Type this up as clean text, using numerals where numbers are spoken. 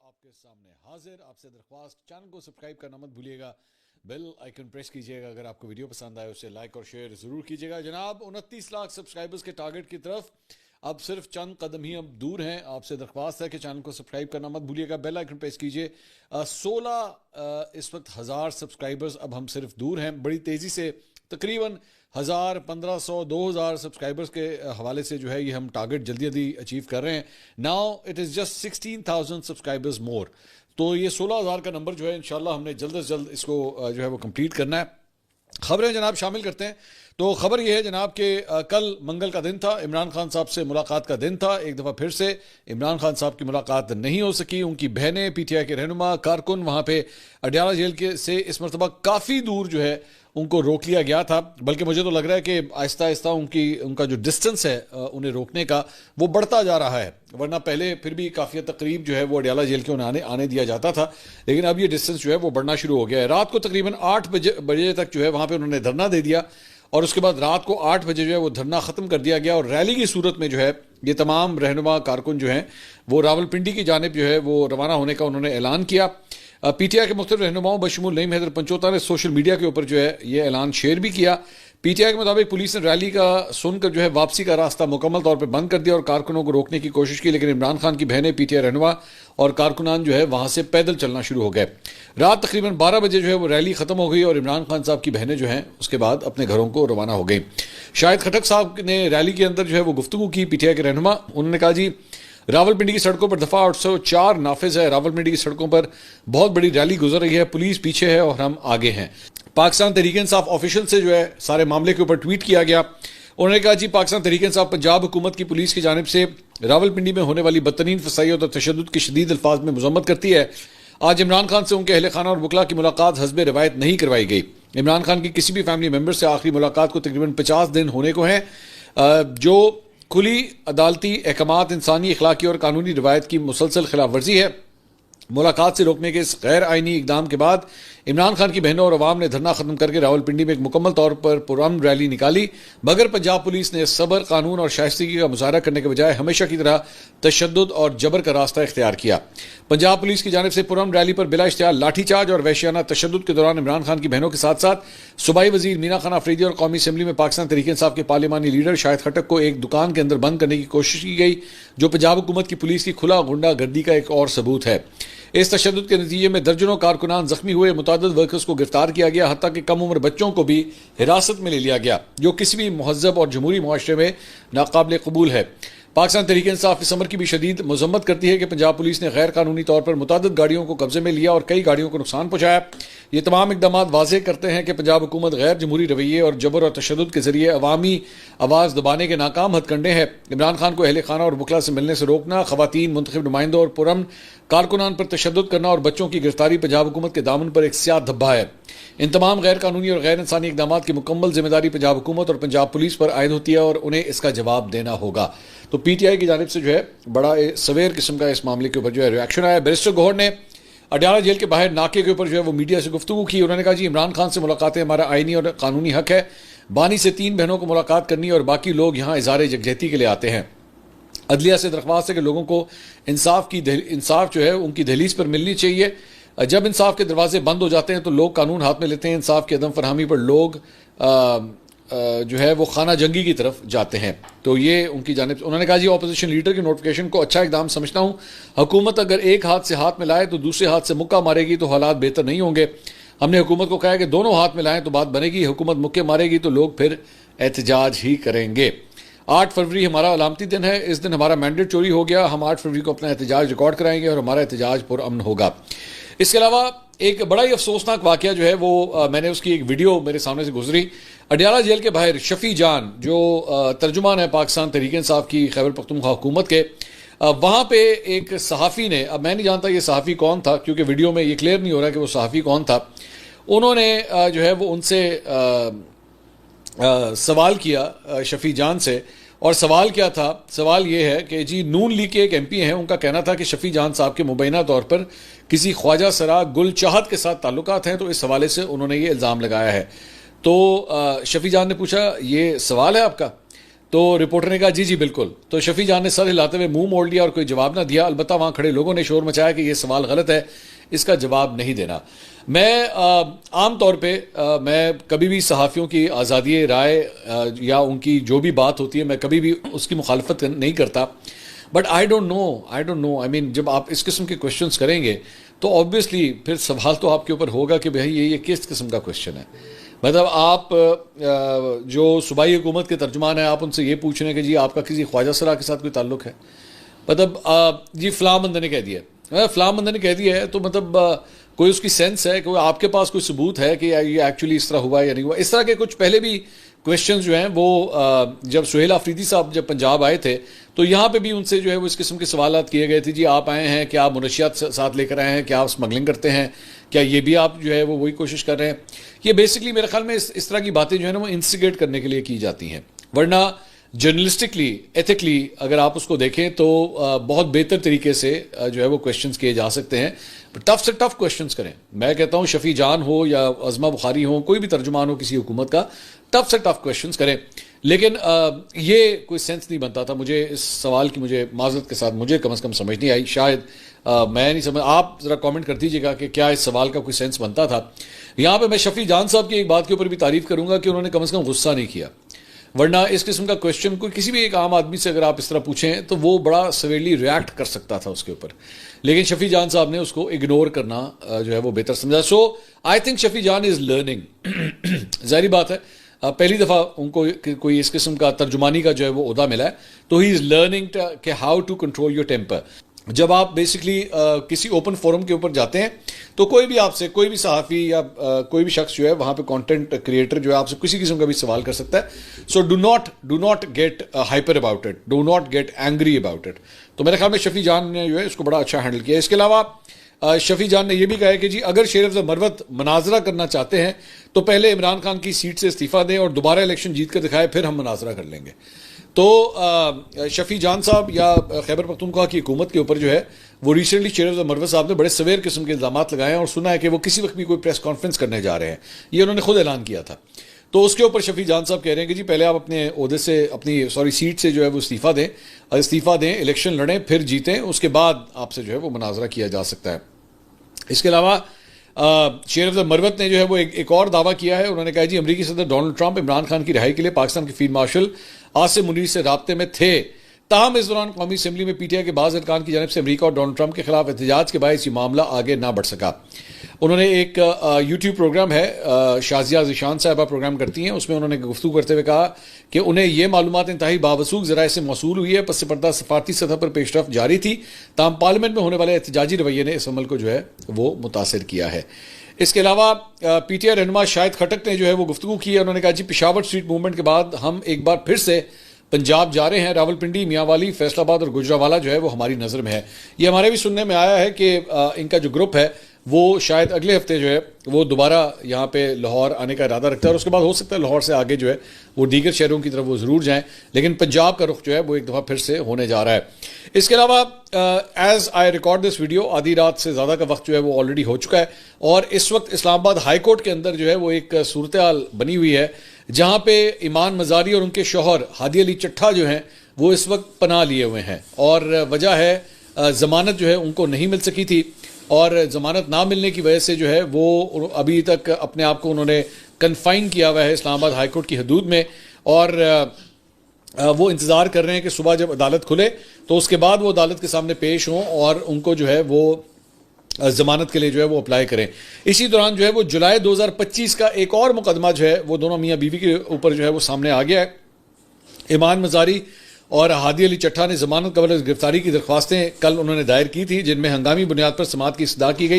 آپ کے سامنے حاضر. آپ سے درخواست چینل کو سبسکرائب کرنا مت بھولیے گا, بیل آئیکن پریس کیجیے گا. اگر آپ کو ویڈیو پسند آئے اسے لائک اور شیئر ضرور کیجیے گا. جناب 29 لاکھ سبسکرائبرز کے ٹارگٹ کی طرف اب صرف چند قدم ہی اب دور ہیں. آپ سے درخواست ہے کہ چینل کو سبسکرائب کرنا مت بھولیے گا, بیل آئیکن پریس کیجیے. 16 اس وقت ہزار سبسکرائبرز اب ہم صرف دور ہیں. بڑی تیزی سے تقریباً 1000 1500 2000 سبسکرائبرز کے حوالے سے جو ہے یہ ہم ٹارگٹ جلدی جلدی اچیو کر رہے ہیں. Now it is just 16,000 subscribers more. تو یہ 16,000 کا نمبر جو ہے انشاءاللہ ہم نے جلد از جلد اس کو جو ہے وہ کمپلیٹ کرنا ہے. خبریں جناب شامل کرتے ہیں. تو خبر یہ ہے جناب کہ کل منگل کا دن تھا, عمران خان صاحب سے ملاقات کا دن تھا. ایک دفعہ پھر سے عمران خان صاحب کی ملاقات نہیں ہو سکی. ان کی بہنیں, پی ٹی آئی کے رہنما کارکن وہاں پہ اڈیالہ جیل کے سے اس مرتبہ کافی دور جو ہے ان کو روک لیا گیا تھا. بلکہ مجھے تو لگ رہا ہے کہ آہستہ آہستہ ان کا جو ڈسٹنس ہے انہیں روکنے کا وہ بڑھتا جا رہا ہے. ورنہ پہلے پھر بھی کافی تقریب جو ہے وہ اڈیالہ جیل کے انہیں آنے دیا جاتا تھا, لیکن اب یہ ڈسٹنس جو ہے وہ بڑھنا شروع ہو گیا ہے. رات کو تقریباً 8 بجے تک جو ہے وہاں پہ انہوں نے دھرنا دے دیا, اور اس کے بعد رات کو 8 بجے جو ہے وہ دھرنا ختم کر دیا گیا. اور ریلی کی صورت میں جو ہے یہ تمام رہنما کارکن جو ہیں وہ راولپنڈی کی جانب جو ہے وہ روانہ ہونے کا انہوں نے اعلان کیا. پی ٹی آئی کے مختلف رہنماؤں بشمول نعیم حیدر پنچوتا نے سوشل میڈیا کے اوپر جو ہے یہ اعلان شیئر بھی کیا. پی ٹی آئی کے مطابق پولیس نے ریلی کا سن کر جو ہے واپسی کا راستہ مکمل طور پہ بند کر دیا اور کارکنوں کو روکنے کی کوشش کی, لیکن عمران خان کی بہنیں, پی ٹی آئی رہنما اور کارکنان جو ہے وہاں سے پیدل چلنا شروع ہو گئے. رات تقریباً 12 بجے جو ہے وہ ریلی ختم ہو گئی اور عمران خان صاحب کی بہنیں جو ہیں اس کے بعد اپنے گھروں کو روانہ ہو گئیں. شاہد خٹک صاحب نے ریلی کے اندر جو ہے وہ گفتگو کی. پی ٹی آئی کے رہنما, انہوں نے کہا جی راولپنڈی کی سڑکوں پر دفعہ 804 نافذ ہے. راولپنڈی کی سڑکوں پر بہت بڑی ریلی گزر رہی ہے, پولیس پیچھے ہے اور ہم آگے ہیں. پاکستان تحریک انصاف آفیشیل سے جو ہے سارے معاملے کے اوپر ٹویٹ کیا گیا. انہوں نے کہا جی پاکستان تحریک انصاف پنجاب حکومت کی پولیس کی جانب سے راولپنڈی میں ہونے والی بدترین فسائیت اور تشدد کی شدید الفاظ میں مذمت کرتی ہے. آج عمران خان سے ان کے اہل خانہ اور وکلاء کی ملاقات حسب روایت نہیں کروائی گئی. عمران خان کی کسی بھی فیملی ممبر سے آخری ملاقات کو تقریباً 50 دن ہونے کو ہیں, جو کھلی عدالتی احکامات, انسانی, اخلاقی اور قانونی روایت کی مسلسل خلاف ورزی ہے. ملاقات سے روکنے کے اس غیر آئینی اقدام کے بعد عمران خان کی بہنوں اور عوام نے دھرنا ختم کر کے راولپنڈی میں ایک مکمل طور پر پرامن ریلی نکالی, مگر پنجاب پولیس نے صبر, قانون اور شائستگی کا مظاہرہ کرنے کے بجائے ہمیشہ کی طرح تشدد اور جبر کا راستہ اختیار کیا. پنجاب پولیس کی جانب سے پرامن ریلی پر بلا اشتہار لاٹھی چارج اور وحشیانہ تشدد کے دوران عمران خان کی بہنوں کے ساتھ ساتھ صوبائی وزیر مینا خان آفریدی اور قومی اسمبلی میں پاکستان تحریک انصاف کے پارلیمانی لیڈر شاہد خٹک کو ایک دکان کے اندر بند کرنے کی کوشش کی گئی, جو پنجاب حکومت کی پولیس کی کھلا غنڈہ گردی کا ایک اور ثبوت ہے. اس تشدد کے نتیجے میں درجنوں کارکنان زخمی ہوئے, متعدد ورکرز کو گرفتار کیا گیا, حتیٰ کہ کم عمر بچوں کو بھی حراست میں لے لیا گیا, جو کسی بھی مہذب اور جمہوری معاشرے میں ناقابل قبول ہے. پاکستان تحریک انصاف اس امر کی بھی شدید مذمت کرتی ہے کہ پنجاب پولیس نے غیر قانونی طور پر متعدد گاڑیوں کو قبضے میں لیا اور کئی گاڑیوں کو نقصان پہنچایا. یہ تمام اقدامات واضح کرتے ہیں کہ پنجاب حکومت غیر جمہوری رویے اور جبر اور تشدد کے ذریعے عوامی آواز دبانے کے ناکام ہتھ کنڈے ہیں. عمران خان کو اہل خانہ اور وکلاء سے ملنے سے روکنا, خواتین, منتخب نمائندوں اور پرامن کارکنان پر تشدد کرنا اور بچوں کی گرفتاری پنجاب حکومت کے دامن پر ایک سیاہ دھبا ہے. ان تمام غیر قانونی اور غیر انسانی اقدامات کی مکمل ذمہ داری پنجاب حکومت اور پنجاب پولیس پر عائد ہوتی ہے اور انہیں اس کا جواب دینا ہوگا. تو پی ٹی آئی کی جانب سے جو ہے بڑا سویر قسم کا اس معاملے کے اوپر جو ہے ریاکشن آیا. بیرسٹر گوہر نے اڈیالہ جیل کے باہر ناکے کے اوپر جو ہے وہ میڈیا سے گفتگو کی. انہوں نے کہا جی عمران خان سے ملاقاتیں ہمارا آئینی اور قانونی حق ہے. بانی سے 3 بہنوں کو ملاقات کرنی اور باقی لوگ یہاں اظہار یکجہتی کے لیے آتے ہیں. عدلیہ سے درخواست ہے کہ لوگوں کو انصاف جو ہے ان کی دہلیز پر ملنی چاہیے. جب انصاف کے دروازے بند ہو جاتے ہیں تو لوگ قانون ہاتھ میں لیتے ہیں. انصاف کی عدم فراہمی پر لوگ جو ہے وہ خانہ جنگی کی طرف جاتے ہیں. تو یہ ان کی جانب سے انہوں نے کہا جی اپوزیشن لیڈر کی نوٹیفیکیشن کو اچھا اقدام سمجھتا ہوں. حکومت اگر ایک ہاتھ سے ہاتھ میں لائے تو دوسرے ہاتھ سے مکہ مارے گی تو حالات بہتر نہیں ہوں گے. ہم نے حکومت کو کہا ہے کہ دونوں ہاتھ میں لائیں تو بات بنے گی. حکومت مکے مارے گی تو لوگ پھر احتجاج ہی کریں گے. 8 فروری ہمارا علامتی دن ہے. اس دن ہمارا مینڈیٹ چوری ہو گیا. ہم 8 فروری کو اپنا احتجاج ریکارڈ کرائیں گے اور ہمارا احتجاج پرامن ہوگا. اس کے علاوہ ایک بڑا ہی افسوسناک واقعہ جو ہے وہ میں نے اس کی ایک ویڈیو میرے سامنے سے گزری. اڈیالہ جیل کے باہر شفیع جان جو ترجمان ہے پاکستان تحریک انصاف کی خیبر پختونخوا حکومت کے, وہاں پہ ایک صحافی نے, اب میں نہیں جانتا یہ صحافی کون تھا کیونکہ ویڈیو میں یہ کلیئر نہیں ہو رہا کہ وہ صحافی کون تھا. انہوں نے جو ہے وہ ان سے سوال کیا شفیع جان سے, اور سوال کیا تھا؟ سوال یہ ہے کہ جی نون لیگ کے ایک ایم پی ہیں, ان کا کہنا تھا کہ شفیع جان صاحب کے مبینہ طور پر کسی خواجہ سرا گل چاہت کے ساتھ تعلقات ہیں, تو اس حوالے سے انہوں نے یہ الزام لگایا ہے. تو شفیع جان نے پوچھا یہ سوال ہے آپ کا؟ تو رپورٹر نے کہا جی بالکل. تو شفیع جان نے سر ہلاتے ہوئے منہ موڑ لیا اور کوئی جواب نہ دیا. البتہ وہاں کھڑے لوگوں نے شور مچایا کہ یہ سوال غلط ہے, اس کا جواب نہیں دینا. میں عام طور پہ میں کبھی بھی صحافیوں کی آزادی رائے یا ان کی جو بھی بات ہوتی ہے میں کبھی بھی اس کی مخالفت نہیں کرتا. بٹ آئی ڈونٹ نو آئی مین جب آپ اس قسم کے کوشچنس کریں گے تو آبویسلی پھر سوال تو آپ کے اوپر ہوگا کہ بھائی یہ کس قسم کا کوشچن ہے. مطلب آپ جو صوبائی حکومت کے ترجمان ہیں آپ ان سے یہ پوچھ رہے ہیں کہ جی آپ کا کسی خواجہ سرا کے ساتھ کوئی تعلق ہے. مطلب جی فلاں بندے نے کہہ دیا, فلاں بندے نے کہہ دیا ہے, تو مطلب کوئی اس کی سینس ہے کہ آپ کے پاس کوئی ثبوت ہے کہ یہ ایکچولی اس طرح ہوا یا نہیں ہوا. اس طرح کے کچھ پہلے بھی کویشچنز جو ہیں وہ جب سہیل آفریدی صاحب جب پنجاب آئے تھے تو یہاں پہ بھی ان سے جو ہے وہ اس قسم کے سوالات کیے گئے تھے. جی آپ آئے ہیں, کیا آپ منشیات ساتھ لے کر آئے ہیں, کیا آپ اسمگلنگ کرتے ہیں, کیا یہ بھی آپ جو ہے وہ وہی کوشش کر رہے ہیں. یہ بیسکلی میرے خیال میں اس طرح کی باتیں جو ہیں نا وہ انسٹیگیٹ کرنے کے لیے کی جاتی ہیں. ورنہ جرنلسٹکلی ایتھکلی اگر آپ اس کو دیکھیں تو بہت بہتر طریقے سے جو ہے وہ کویشچنز کیے جا سکتے ہیں. ٹف سے ٹف کویشچنز کریں. میں کہتا ہوں شفیع جان ہو یا عظمہ بخاری ہو, کوئی بھی ترجمان ہو کسی حکومت کا, ٹف سے ٹف کویشچنز کریں. لیکن یہ کوئی سینس نہیں بنتا تھا. مجھے اس سوال کی مجھے معذرت کے ساتھ مجھے کم از کم سمجھ نہیں آئی. شاید میں نہیں سمجھ, آپ ذرا کامنٹ کر دیجیے گا کہ کیا اس سوال کا کوئی سینس بنتا تھا. یہاں پہ میں شفیع جان صاحب کی ایک بات کے اوپر بھی تعریف کروں گا کہ انہوں نے کم از کم غصہ نہیں کیا. ورنہ اس قسم کا کویشچن کوئی کسی بھی ایک عام آدمی سے اگر آپ اس طرح پوچھیں تو وہ بڑا سویرلی ریاکٹ کر سکتا تھا اس کے اوپر. لیکن شفیع جان صاحب نے اس کو اگنور کرنا جو ہے وہ بہتر سمجھا. So I think Shafi Jan is learning. ظاہری بات ہے پہلی دفعہ ان کو کوئی اس قسم کا ترجمانی کا جو ہے وہ عہدہ ملا ہے, تو ہی از لرننگ کہ how to control your temper. جب آپ بیسکلی کسی اوپن فورم کے اوپر جاتے ہیں تو کوئی بھی آپ سے, کوئی بھی صحافی یا کوئی بھی شخص جو ہے وہاں پہ کانٹینٹ کریٹر جو ہے آپ سے کسی قسم کا بھی سوال کر سکتا ہے. So do not get hyper about it, do not get angry about it. تو میرے خیال میں شفیع جان نے جو ہے اس کو بڑا اچھا ہینڈل کیا. اس کے علاوہ شفیع جان نے یہ بھی کہا ہے کہ جی اگر شیر افضل مروت مناظرہ کرنا چاہتے ہیں تو پہلے عمران خان کی سیٹ سے استعفیٰ دیں اور دوبارہ الیکشن جیت کر دکھائے, پھر ہم مناظرہ کر لیں گے. تو شفیع جان صاحب یا خیبر پختونخوا کی حکومت کے اوپر جو ہے وہ ریسنٹلی شیر افضل مروت صاحب نے بڑے سویر قسم کے الزامات لگائے ہیں اور سنا ہے کہ وہ کسی وقت بھی کوئی پریس کانفرنس کرنے جا رہے ہیں. یہ انہوں نے خود اعلان کیا تھا. تو اس کے اوپر شفیع جان صاحب کہہ رہے ہیں کہ جی پہلے آپ اپنے عہدے سے اپنی سیٹ سے جو ہے وہ استعفیٰ دیں, الیکشن لڑیں, پھر جیتیں, اس کے بعد آپ سے جو ہے وہ مناظرہ کیا جا سکتا ہے. اس کے علاوہ شیر افضل مروت نے جو ہے وہ ایک اور دعویٰ کیا ہے. انہوں نے کہا جی امریکی صدر ڈونلڈ ٹرمپ عمران خان کی رہائی کے لیے پاکستان کے فیلڈ مارشل عاصم منیر سے رابطے میں تھے, تاہم اس دوران قومی اسمبلی میں پی ٹی آئی کے بعض ارکان کی جانب سے امریکہ اور ڈونلڈ ٹرمپ کے خلاف احتجاج کے باعث یہ معاملہ آگے نہ بڑھ سکا. انہوں نے ایک یوٹیوب پروگرام ہے, شازیہ ذیشان صاحبہ پروگرام کرتی ہیں, اس میں انہوں نے گفتگو کرتے ہوئے کہا کہ انہیں یہ معلومات انتہائی باوثوق ذرائع سے موصول ہوئی ہے, پس سے پردہ سفارتی سطح پر پیش رفت جاری تھی, تاہم پارلیمنٹ میں ہونے والے احتجاجی رویے نے اس عمل کو جو ہے وہ متاثر کیا ہے. اس کے علاوہ پی ٹی آئی رہنما شاہد خٹک نے جو ہے وہ گفتگو کی ہے. انہوں نے کہا جی پشاور اسٹریٹ موومنٹ کے بعد ہم ایک بار پھر سے پنجاب جا رہے ہیں. راول پنڈی, میاں والی, فیصل آباد اور گجرانوالہ جو ہے وہ ہماری نظر میں ہے. یہ ہمارے بھی سننے میں آیا ہے کہ ان کا جو گروپ ہے وہ شاید اگلے ہفتے جو ہے وہ دوبارہ یہاں پہ لاہور آنے کا ارادہ رکھتا ہے, اور اس کے بعد ہو سکتا ہے لاہور سے آگے جو ہے وہ دیگر شہروں کی طرف وہ ضرور جائیں, لیکن پنجاب کا رخ جو ہے وہ ایک دفعہ پھر سے ہونے جا رہا ہے. اس کے علاوہ as I record this video آدھی رات سے زیادہ کا وقت جو ہے وہ آلریڈی ہو چکا ہے, اور اس وقت اسلام آباد ہائی کورٹ کے اندر جو ہے وہ ایک صورتحال بنی ہوئی ہے جہاں پہ ایمان مزاری اور ان کے شوہر ہادی علی چٹھا جو ہیں وہ اس وقت پناہ لیے ہوئے ہیں, اور وجہ ہے ضمانت جو ہے ان کو نہیں مل سکی تھی, اور ضمانت نہ ملنے کی وجہ سے جو ہے وہ ابھی تک اپنے آپ کو انہوں نے کنفائن کیا ہوا ہے اسلام آباد ہائی کورٹ کی حدود میں, اور وہ انتظار کر رہے ہیں کہ صبح جب عدالت کھلے تو اس کے بعد وہ عدالت کے سامنے پیش ہوں اور ان کو جو ہے وہ ضمانت کے لیے جو ہے وہ اپلائی کریں. اسی دوران جو ہے وہ جولائی 2025 کا ایک اور مقدمہ جو ہے وہ دونوں میاں بیوی کے اوپر جو ہے وہ سامنے آ گیا ہے. ایمان مزاری اور ہادی علی چٹھا نے ضمانت قبل گرفتاری کی درخواستیں کل انہوں نے دائر کی تھی, جن میں ہنگامی بنیاد پر سماعت کی استدعا کی گئی.